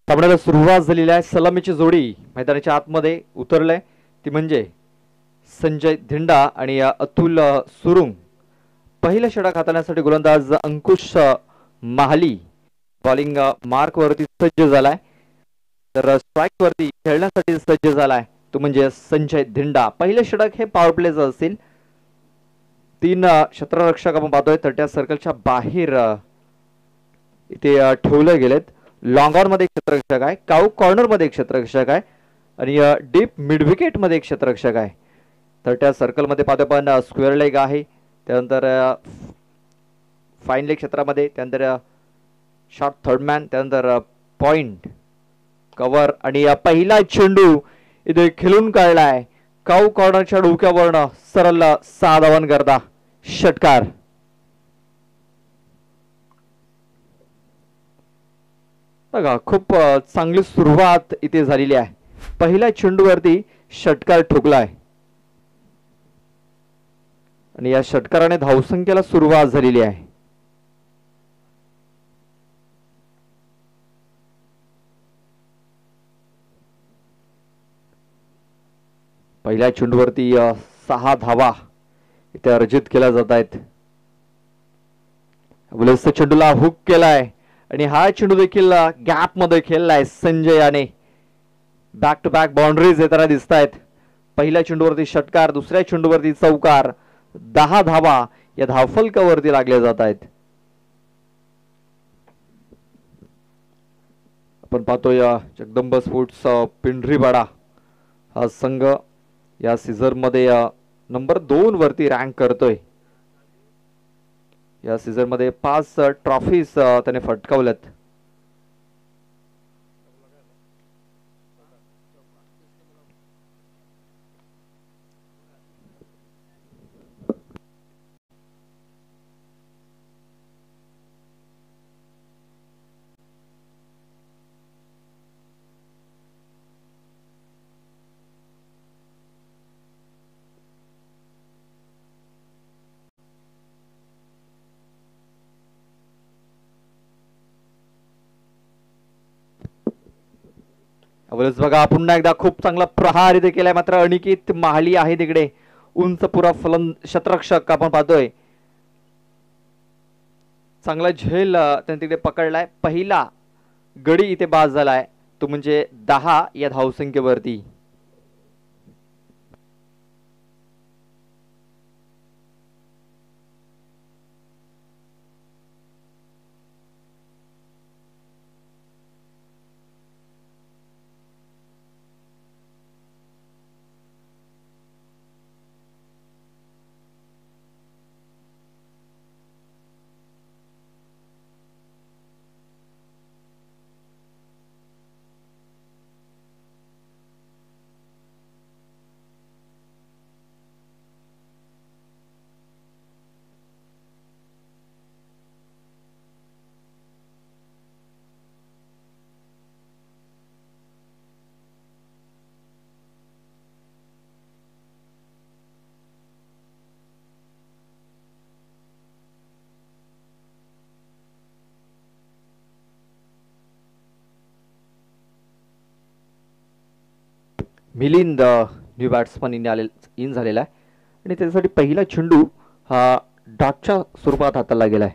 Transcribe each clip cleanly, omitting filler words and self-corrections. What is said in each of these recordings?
सामन्याला सुरुवात झालेली आहे. सलामीची जोडी मैदानाच्या आतमध्ये उतरले ती म्हणजे संजय धिंडा आणि अतुल सुरुंग. पहिलं षटक हाताळण्यासाठी गोलंदाज अंकुश महाली बॉलिंग मार्क वरती सज्ज झालाय, तर स्ट्राईक वरती खेळण्यासाठी सज्ज झालाय तो म्हणजे संजय धिंडा. पहिलं षटक हे पॉवर प्लेचं असेल. 3 क्षेत्ररक्षक आपण पाहतोय तट्या सर्कलच्या बाहेर इथे ठेवले गेलेत. लॉंग ऑन मध्ये एक क्षेत्ररक्षक आहे, काऊ कॉर्नर मध्ये एक क्षेत्ररक्षक आहे आणि डीप मिड विकेट मध्ये एक क्षेत्ररक्षक आहे. तट्या सर्कल मध्ये पाहतोय पण स्क्वेअर लेग आहे, त्यानंतर फाईन लेग क्षेत्रामध्ये, त्यानंतर शॉर्ट थर्ड मॅन, त्यानंतर पॉइंट कव्हर आणि पहिला चेंडू इथे खेळून काढलाय. काऊ कॉर्नरच्या डोक्यावरनं सरळ 6 धावांनी करता षटकार. बघा खूप चांगली सुरुवात इथे झालेली आहे. पहिल्या चेंडूवरती षटकार ठोकलाय आणि या षटकाराने धावसंख्येला सुरुवात झालेली आहे. पहिल्या चेंडूवरती 6 धावा इथे अर्जित केल्या जात आहेत. चेंडूला हुक केलाय आणि हा चेंडू देखील गॅप मध्ये खेळलाय संजय याने. बॅक टू बॅक बाउंड्रीज येताना दिसत आहेत. पहिल्या चेंडूवरती षटकार, दुसऱ्या चेंडूवरती चौकार. 10 धावा या धावफलकावरती लागल्या जात आहेत. आपण पाहतोय जगदंब स्पोर्ट्स पिंढरीपाडा हा संघ या सीझन मध्ये नंबर 2 वरती रँक करतोय. या सीझन मध्ये 5 ट्रॉफीज त्याने फटकावल्यात. बघा पुन्हा एकदा खूप चांगला प्रहार इथे केलाय, मात्र अनिकेत महाली आहे तिकडे. उंच पुरा क्षेत्ररक्षक आपण पाहतोय. चांगला झेल त्याने तिकडे पकडलाय. पहिला गडी इथे बाद झालाय तो म्हणजे 10 या धावसंख्येवरती. मिलिंद न्यू बॅट्समन इन झालेला आहे आणि त्याच्यासाठी पहिला चेंडू हा डॉटच्या स्वरूपात हाताळला गेलाय.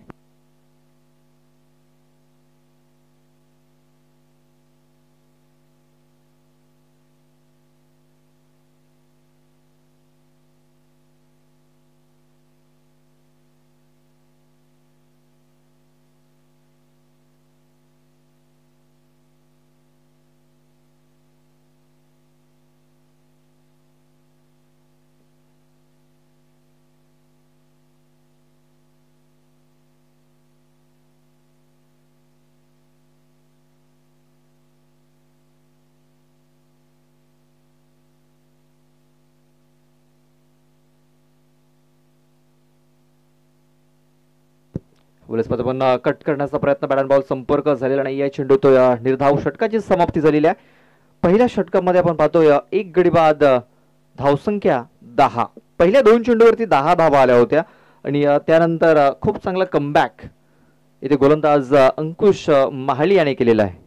पण कट करण्याचा प्रयत्न, बॅट अँड बॉल संपर्क झालेला नाही. या चेंडू तो निर्धाव षटकाची समाप्ती झालेली आहे. पहिल्या षटकामध्ये आपण पाहतोय 1 गडी बाद, धावसंख्या 10. पहिल्या 2 चेंडूवरती 10 धावा आल्या होत्या आणि त्यानंतर खूप चांगला कमबॅक इथे गोलंदाज अंकुश महाली याने केलेला आहे.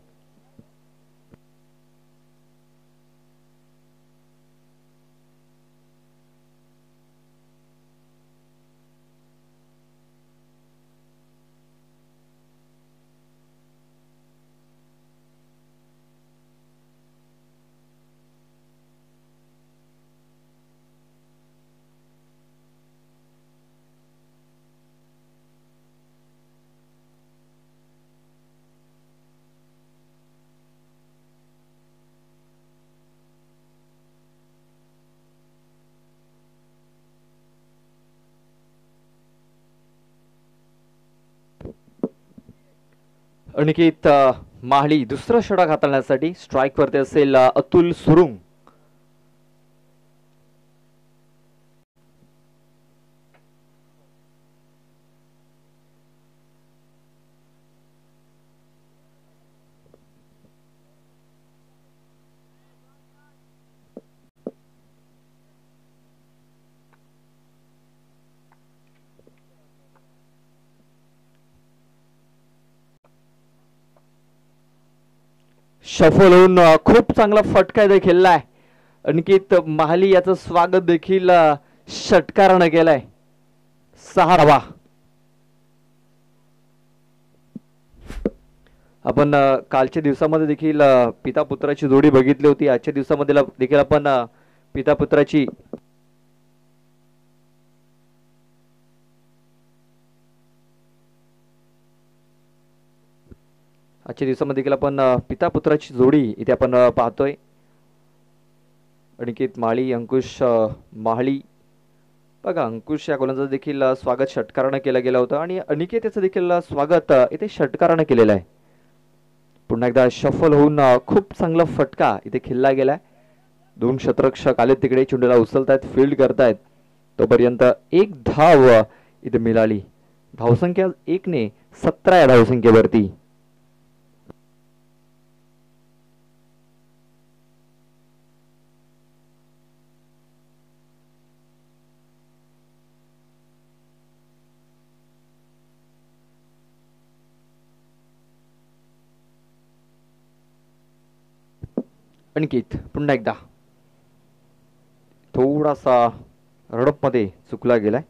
अनिकेत माहली दुसरा षटक हाताळण्यासाठी स्ट्राईक वरती असेल अतुल सुरुंग. शफल होऊन खूप चांगला फटका इथे खेळलाय. अनिकेत महाली याचं स्वागत देखील षटकारानं केलंय. 6 धावा. आपण कालच्या दिवसामध्ये देखील पिता पुत्राची जोडी बघितली होती. आजच्या दिवसामध्ये देखील आपण पिता पुत्राची आजच्या दिवसामध्ये देखील आपण पिता पुत्राची जोडी इथे आपण पाहतोय. अनिकेत माळी अंकुश माहली. बघा अंकुश या गोलंदाजाचं देखील स्वागत षटकारानं केलं गेलं होतं आणि अनिकेत याचं देखील स्वागत इथे षटकारानं केलेलं आहे. पुन्हा एकदा शफल होऊन खूप चांगला फटका इथे खेळला गेलाय. 2 क्षेत्ररक्षक आले तिकडे चेंडूला उचलतायत फील्ड करतायत. तोपर्यंत 1 धाव इथे मिळाली. धावसंख्या 1 ने 17 या धावसंख्येवरती. अनिकेत पुन्हा एकदा थोडासा रडप मध्ये चुकला गेलाय.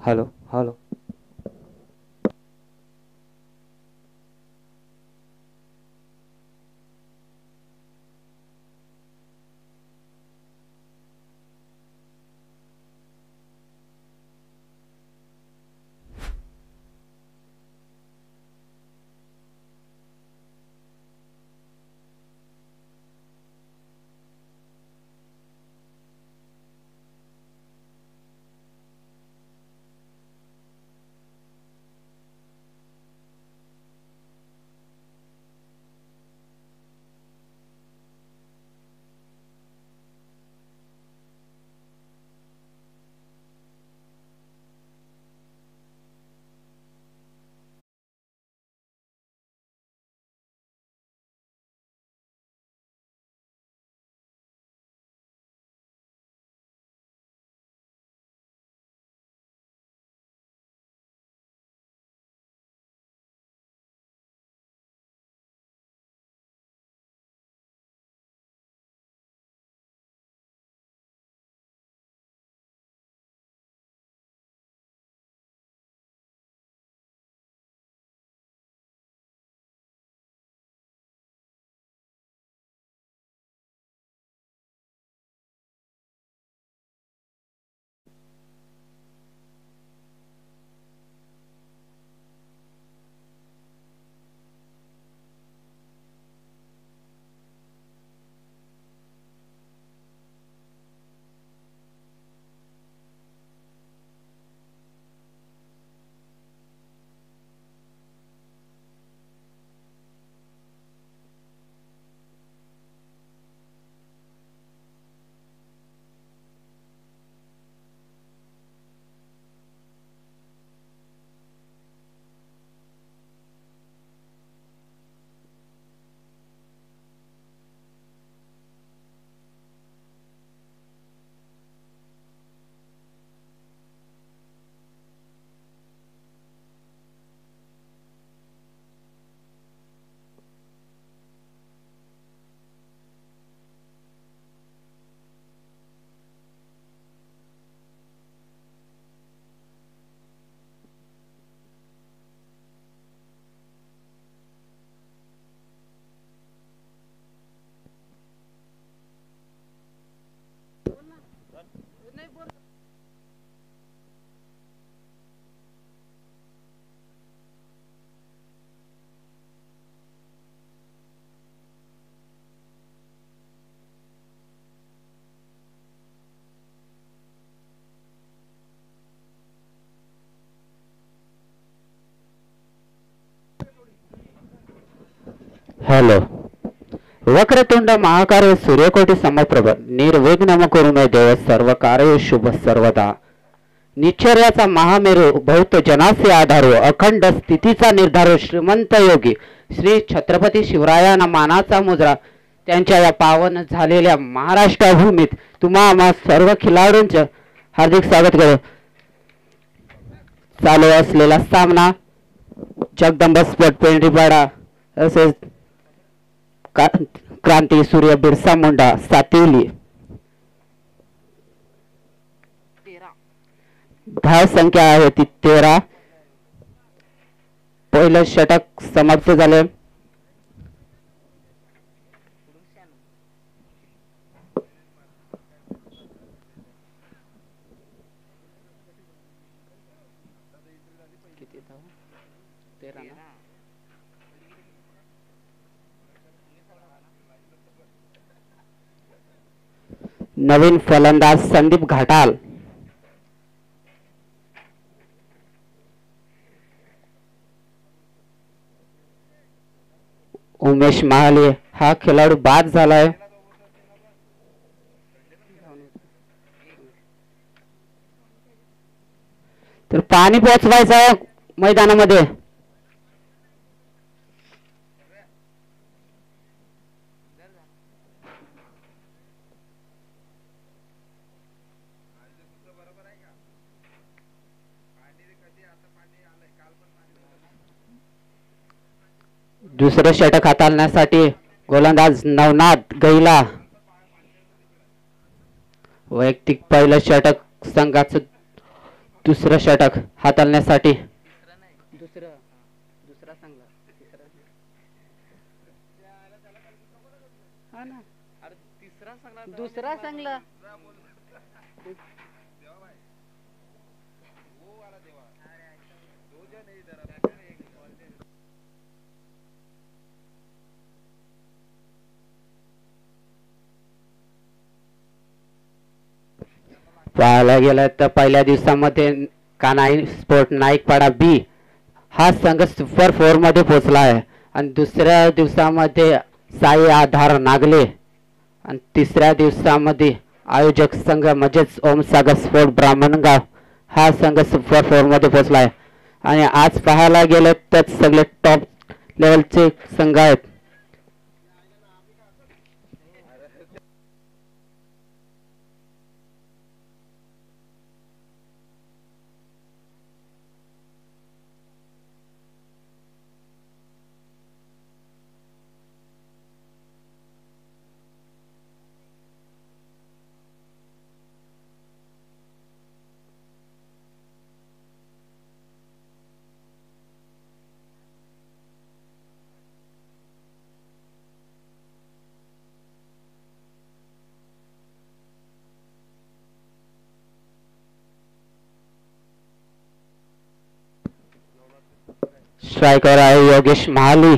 Hello hello. हॅलो. वक्रतुंड महाकाय सूर्यकोटी समप्रभ निर्विघ्न कुरु मे देव सर्व कार्य शुभ सर्वदा. निश्चर्याचा महामेरू भौत जनासे आधारो अखंड स्थितीचा निर्धारो श्रीमंत योगी श्री छत्रपती शिवरायांना मानाचा मुजरा त्यांच्या या पावन झालेल्या महाराष्ट्र भूमीत तुम्हा आम्हा सर्व खिलाडूंचे हार्दिक स्वागत करतो. चालू असलेला सामना जगदंबा स्पोर्ट पेंढरीपाडा तसेच क्रांती सूर्य बिरसा मुंडा सातिवली. धाव संख्या आहे ती 13. पहिलं षटक समाप्त झाले. नवीन फलंदाज संदीप घाटाल. उमेश महाले हा खेळाडू बाद झालाय. तर पाणी पोचवायचं मैदानामध्ये. दुसरं षटक हाताळण्यासाठी गोलंदाज नवनाथ गैला. वैयक्तिक पहिलं षटक संघाचं दुसरं षटक हाताळण्यासाठी दुसरा सांगला पाहायला गेलं तर पहिल्या दिवसामध्ये कानाई स्पोर्ट नाईकपाडा बी हा संघ सुपर 4 मध्ये पोहोचला आहे आणि दुसऱ्या दिवसामध्ये साई आधार नागले आणि तिसऱ्या दिवसामध्ये आयोजक संघ म्हणजेच ओमसागर स्पोर्ट ब्राह्मणगाव हा संघ सुपर 4 मध्ये पोहोचला आहे आणि आज पाहायला गेलं तर सगळे टॉप लेवलचे संघ आहेत. स्ट्रायकर आहे योगेश महाली.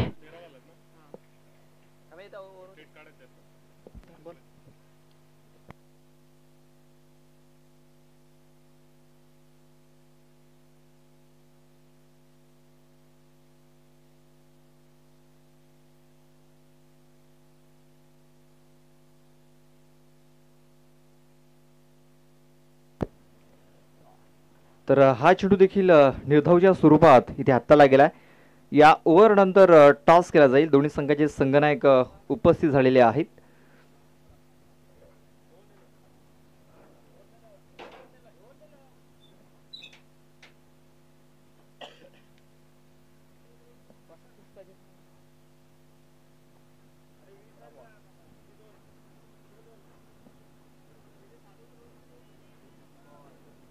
तर हा चेंडू देखील निर्धावच्या स्वरूपात इथे हाताला गेलाय. या ओव्हर नंतर टॉस केला जाईल. दोन्ही संघाचे संघनायक उपस्थित झालेले आहेत.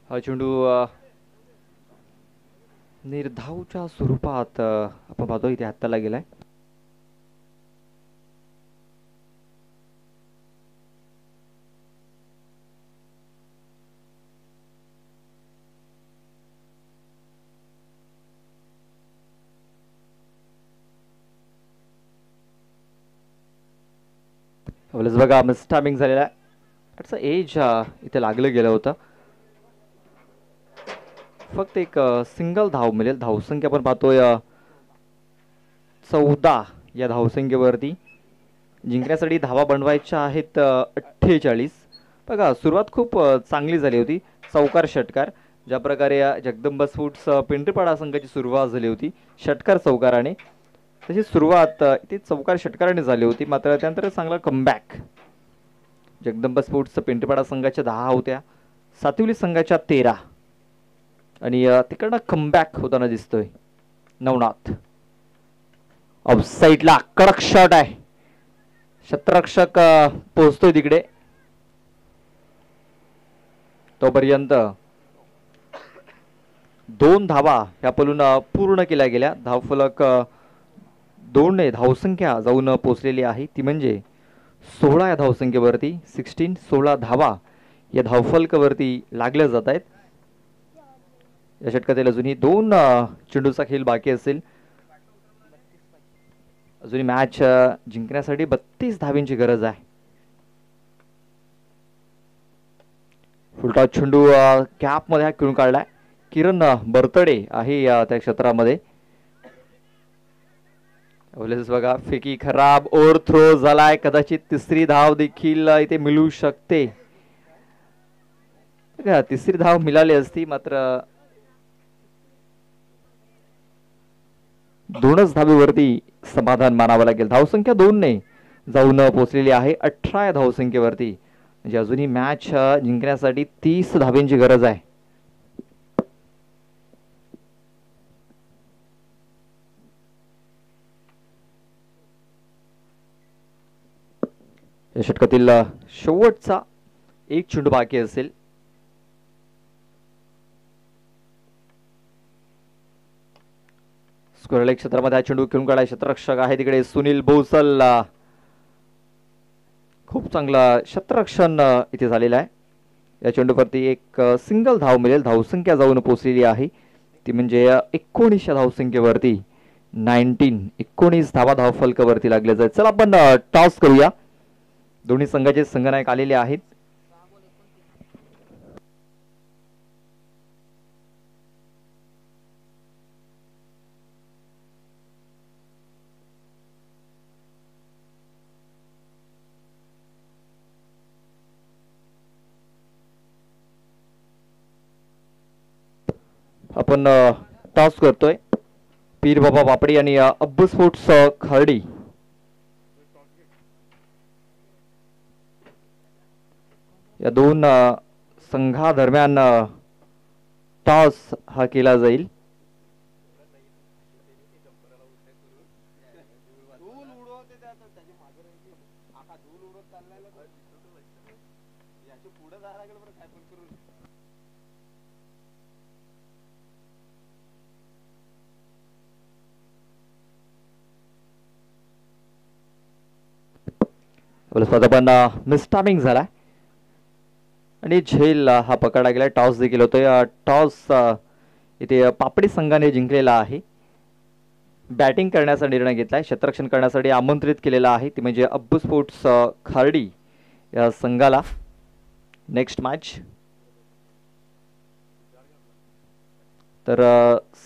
हा चेंडू निर्धावच्या स्वरूपात आपण पाहतो इथे हाताला गेलाय. बघा मिस्टामिंग झालेला आहे. त्याचं एज इथे लागलं गेलं होतं. फक्त एक सिंगल धाव मिळेल. धावसंख्या आपण पाहतोय 14 या धावसंख्येवरती. जिंकण्यासाठी धावा बनवायच्या आहेत 48. बघा सुरुवात खूप चांगली झाली होती. चौकार षटकार ज्या प्रकारे जगदंबा स्पोर्ट्स पिंपरीपाडा संघाची सुरुवात झाली होती षटकार चौकाराने, तशी सुरुवात इथे चौकार षटकाराने झाली होती. मात्र त्यानंतर चांगला कमबॅक. जगदंबा स्पोर्ट्स पिंपरीपाडा संघाच्या 10 होत्या, सातिवली संघाच्या 13 आणि तिकडनं कमबॅक होताना दिसतोय नवनाथ. ऑफसाईडला कडक शॉट आहे. क्षेत्ररक्षक पोहोचतोय तिकडे. तोपर्यंत 2 धावा ह्या पलून पूर्ण केल्या गेल्या. धावफलक 2 ने धावसंख्या जाऊन पोहोचलेली आहे. ती म्हणजे 16 या धावसंख्येवरती 16 धावा या धावफलकावरती लागल्या जात आहेत. या षटकातील अजूनही 2 चेंडूचा खेळ बाकी असेल. अजूनही मॅच जिंकण्यासाठी 32 धावींची गरज आहे. फुलटॉस चेंडू कॅप मध्ये खेळून काढलाय. किरण बरतडे आहे त्या क्षेत्रामध्ये. बघा फेकी खराब. ओव्हर थ्रो झालाय. कदाचित तिसरी धाव देखील इथे मिळू शकते. तिसरी धाव मिळाली असती मात्र 2च धावेवरती समाधान मानावं लागेल. धावसंख्या 2 ने जाऊन पोहोचलेली आहे 18 या धावसंख्येवरती. म्हणजे अजूनही मॅच जिंकण्यासाठी 30 धावेंची गरज आहे. या षटकातील शेवटचा एक चेंडू बाकी असेल. स्क्वेअर क्षेत्रामध्ये हा चेंडू खेळून काढला. क्षेत्ररक्षक आहे तिकडे सुनील भोसल. खूप चांगला क्षेत्ररक्षण इथे झालेलं आहे. या चेंडूवरती एक सिंगल धाव मिळेल. धावसंख्या जाऊन पोहोचलेली आहे ती म्हणजे 19 धावसंख्येवरती 19 धावा धाव फलकावरती लागले जाईल. चला आपण टॉस करूया. दोन्ही संघाचे संघनायक आलेले आहेत. आपण टॉस करतोय. पीर बाबा बापडी आणि अब्बू स्पोर्ट्स खर्डी या दोन संघादरम्यान टॉस हा केला जाईल. पण मिसटायमिंग झालाय आणि झेल हा पकडला गेला. टॉस देखील होतोय. टॉस इथे पापडी संघाने जिंकलेला आहे. बॅटिंग करण्याचा निर्णय घेतलाय. क्षेत्ररक्षण करण्यासाठी आमंत्रित केलेला आहे ती म्हणजे अब्बू स्पोर्ट्स खार्डी या संघाला. नेक्स्ट मॅच तर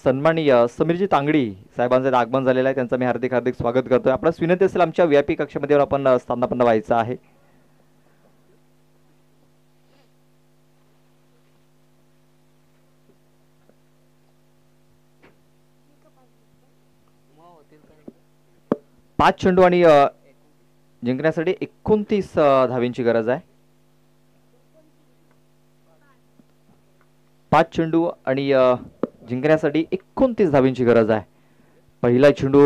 सन्माननीय समीरजी तांगडी साहेबांचं आगमन झालेलं आहे. त्यांचं मी हार्दिक हार्दिक स्वागत करतोय. आपल्याला विनंती असेल आमच्या व्हीआयपी कक्षामध्ये आपण स्थानापन्न व्हायचं आहे. पाच चेंडू आणि जिंकण्यासाठी 29 धावींची गरज आहे. 5 चेंडू आणि जिंकण्यासाठी 29 धावींची गरज आहे. पहिला चेंडू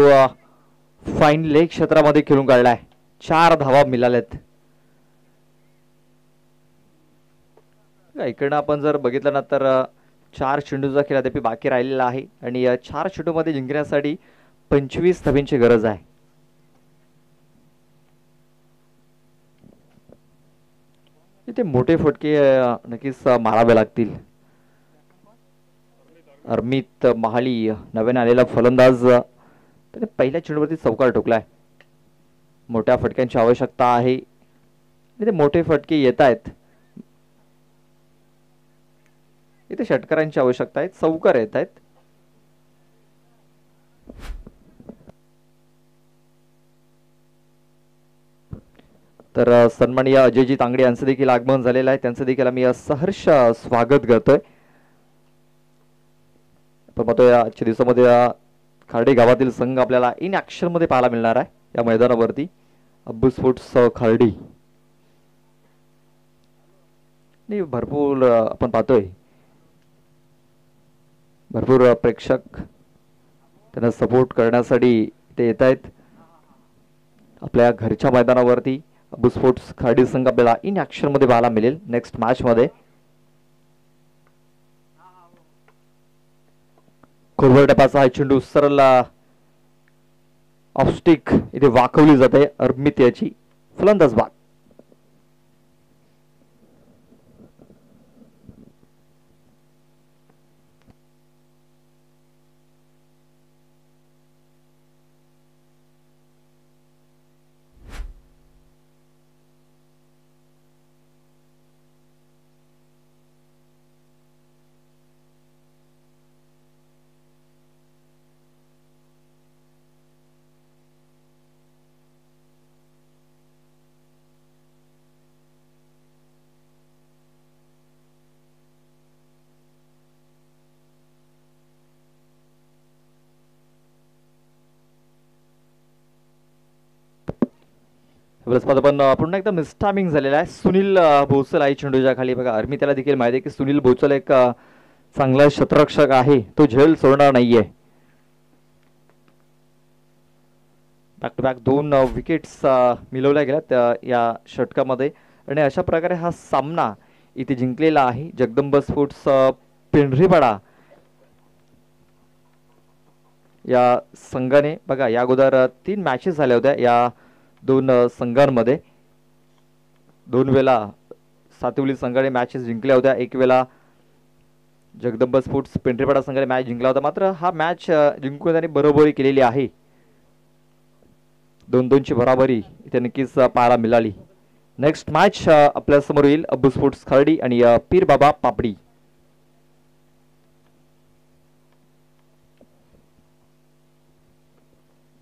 फाईन लेग क्षेत्रामध्ये खेळून काढलाय. 4 धावा मिळाल्यात. इकडनं आपण जर बघितलं ना तर 4 चेंडूचा खेळ अद्याप बाकी राहिलेला आहे आणि 4 चेंडूमध्ये जिंकण्यासाठी 25 धावींची गरज आहे. इथे मोठे फटके नक्कीच मारावे लागतील. अरमित महाली नव्याने आलेला फलंदाज त्याने पहिल्या चेंडूवरती चौकार ठोकलाय. मोठ्या फटक्यांची आवश्यकता आहे. इथे मोठे फटके येत आहेत. इथे षटकारांची आवश्यकता आहे. चौकार येत आहेत. तर सन्माननीय अजयजी तांगडे यांचं देखील आगमन झालेलं आहे. त्यांचं देखील आम्ही सहर्ष स्वागत करतोय. पण पाहतोय आजच्या दिवसामध्ये खार्डी गावातील संघ आपल्याला इन ऍक्शन मध्ये पाहायला मिळणार आहे या मैदानावरती. अब्बू स्पोर्ट्स खार्डी भरपूर आपण पाहतोय भरपूर प्रेक्षक त्यांना सपोर्ट करण्यासाठी ते येत आहेत. आपल्या घरच्या मैदानावरती अब्बू स्पोर्ट्स खार्डी संघ आपल्याला इन ऍक्शन मध्ये पाहायला मिळेल नेक्स्ट मॅच मध्ये. खोलवर टपाचा हा चेंडू सरळ ऑफ स्टिक इथे वाकवली जाते. अरमित याची फलंदाज बाद. पण पुन्हा एकदा मिसटायमिंग झालेला आहे. सुनील भोसल आहे चेंडूच्या खाली. बघा अरमिताला देखील माहिती आहे की सुनील भोसल एक चांगला क्षेत्ररक्षक आहे. तो झेल सोडणार नाहीये. बॅक टू बॅक 2 विकेट्स मिळवल्या गेल्यात या षटकामध्ये आणि अशा प्रकारे हा सामना इथे जिंकलेला आहे. जगदंब स्पोर्ट्स पिंढरीपाडा या संघाने बघा या अगोदर 3 मॅचेस झाल्या होत्या या दोन संघांमध्ये. 2 वेळा सातिवली संघाने मॅचेस जिंकल्या होत्या. एक वेळा जगदंबा स्पोर्ट्स पेंढरेपाडा संघाने मॅच जिंकला होता. मात्र हा मॅच जिंकून त्यांनी बरोबरी केलेली आहे. 2-2 ची बरोबरी इथे नक्कीच पाहायला मिळाली. नेक्स्ट मॅच आपल्या समोर येईल अब्बू स्पोर्ट्स खर्डी आणि पीर बाबा पापडी.